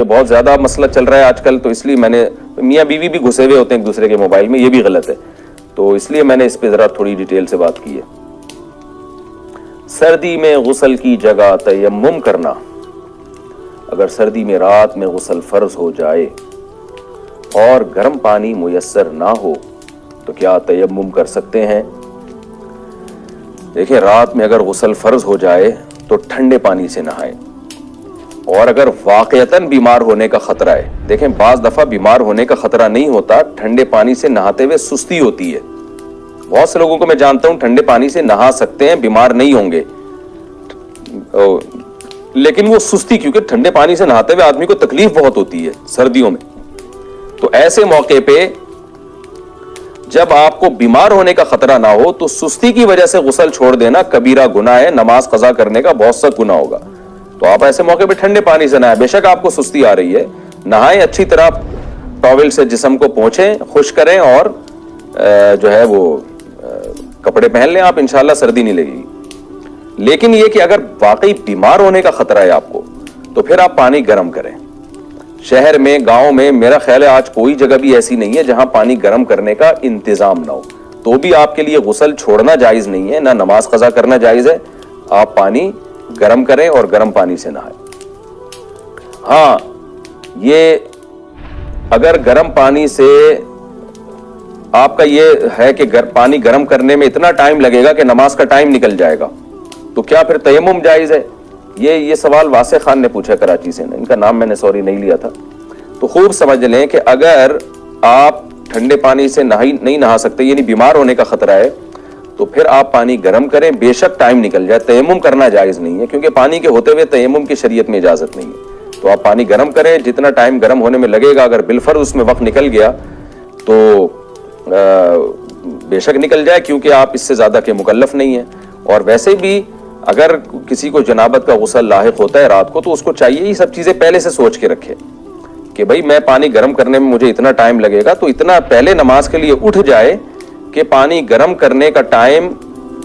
बहुत ज्यादा मसला चल रहा है आजकल, तो इसलिए मैंने, मियाँ बीवी भी घुसे हुए होते हैं एक दूसरे के मोबाइल में, ये भी गलत है, तो इसलिए मैंने इस पे जरा थोड़ी डिटेल से बात की है। सर्दी में गुस्ल की जगह तयम्मुम करना। अगर सर्दी में रात में गुस्ल फर्ज हो जाए और गर्म पानी मुयस्सर ना हो तो क्या तयम्मुम कर सकते हैं? देखिए, रात में अगर गुस्ल फर्ज हो जाए तो ठंडे पानी से नहाएं, और अगर वाकयतन बीमार होने का खतरा है, देखें बाज दफा बीमार होने का खतरा नहीं होता, ठंडे पानी से नहाते हुए सुस्ती होती है। बहुत से लोगों को मैं जानता हूं ठंडे पानी से नहा सकते हैं, बीमार नहीं होंगे, लेकिन वो सुस्ती, क्योंकि ठंडे पानी से नहाते हुए आदमी को तकलीफ बहुत होती है सर्दियों में। तो ऐसे मौके पे जब आपको बीमार होने का खतरा ना हो तो सुस्ती की वजह से गुस्ल छोड़ देना कबीरा गुनाह है, नमाज कज़ा करने का बहुत सख्त गुनाह होगा। तो आप ऐसे मौके पे ठंडे पानी से नहाएं। बेशक आपको सुस्ती आ रही है, नहाएं, अच्छी तरह टॉवेल से जिस्म को पोंछें, खुश करें, और जो है वो कपड़े पहन लें आप, इंशाल्लाह सर्दी नहीं लगेगी। लेकिन यह कि अगर वाकई बीमार होने का खतरा है आपको, तो फिर आप पानी गर्म करें। शहर में, गांव में, मेरा ख्याल है आज कोई जगह भी ऐसी नहीं है जहां पानी गर्म करने का इंतजाम ना हो, तो भी आपके लिए गुस्ल छोड़ना जायज नहीं है, ना नमाज कज़ा करना जायज है। आप पानी गर्म करें और गर्म पानी से नहाएं। हाँ, ये अगर गर्म पानी से आपका ये है कि पानी गर्म करने में इतना टाइम लगेगा कि नमाज का टाइम निकल जाएगा, तो क्या फिर तयम्मुम जायज है? ये सवाल वासे खान ने पूछा कराची से, इनका नाम मैंने सॉरी नहीं लिया था। तो खूब समझ लें कि अगर आप ठंडे पानी से नहीं नहा सकते, यानी बीमार होने का खतरा है, तो फिर आप पानी गर्म करें, बेशक टाइम निकल जाए, तयम्मुम करना जायज नहीं है, क्योंकि पानी के होते हुए तयम्मुम की शरीयत में इजाजत नहीं है। तो आप पानी गर्म करें, जितना टाइम गर्म होने में लगेगा, अगर बिलफर्ज उसमें वक्त निकल गया तो बेशक निकल जाए, क्योंकि आप इससे ज्यादा के मुकल्लफ नहीं है। और वैसे भी अगर किसी को जनाबत का गुस्ल लाहिक होता है रात को, तो उसको चाहिए ये सब चीजें पहले से सोच के रखे कि भाई मैं पानी गर्म करने में मुझे इतना टाइम लगेगा, तो इतना पहले नमाज के लिए उठ जाए कि पानी गर्म करने का टाइम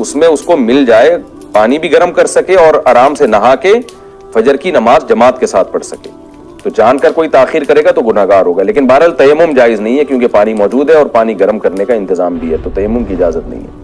उसमें उसको मिल जाए, पानी भी गर्म कर सके और आराम से नहा के फजर की नमाज जमात के साथ पढ़ सके। तो जानकर कोई ताखीर करेगा तो गुनाहगार होगा। लेकिन बहरहाल तयम्मुम जायज नहीं है, क्योंकि पानी मौजूद है और पानी गर्म करने का इंतजाम भी है, तो तयम्मुम की इजाजत नहीं है।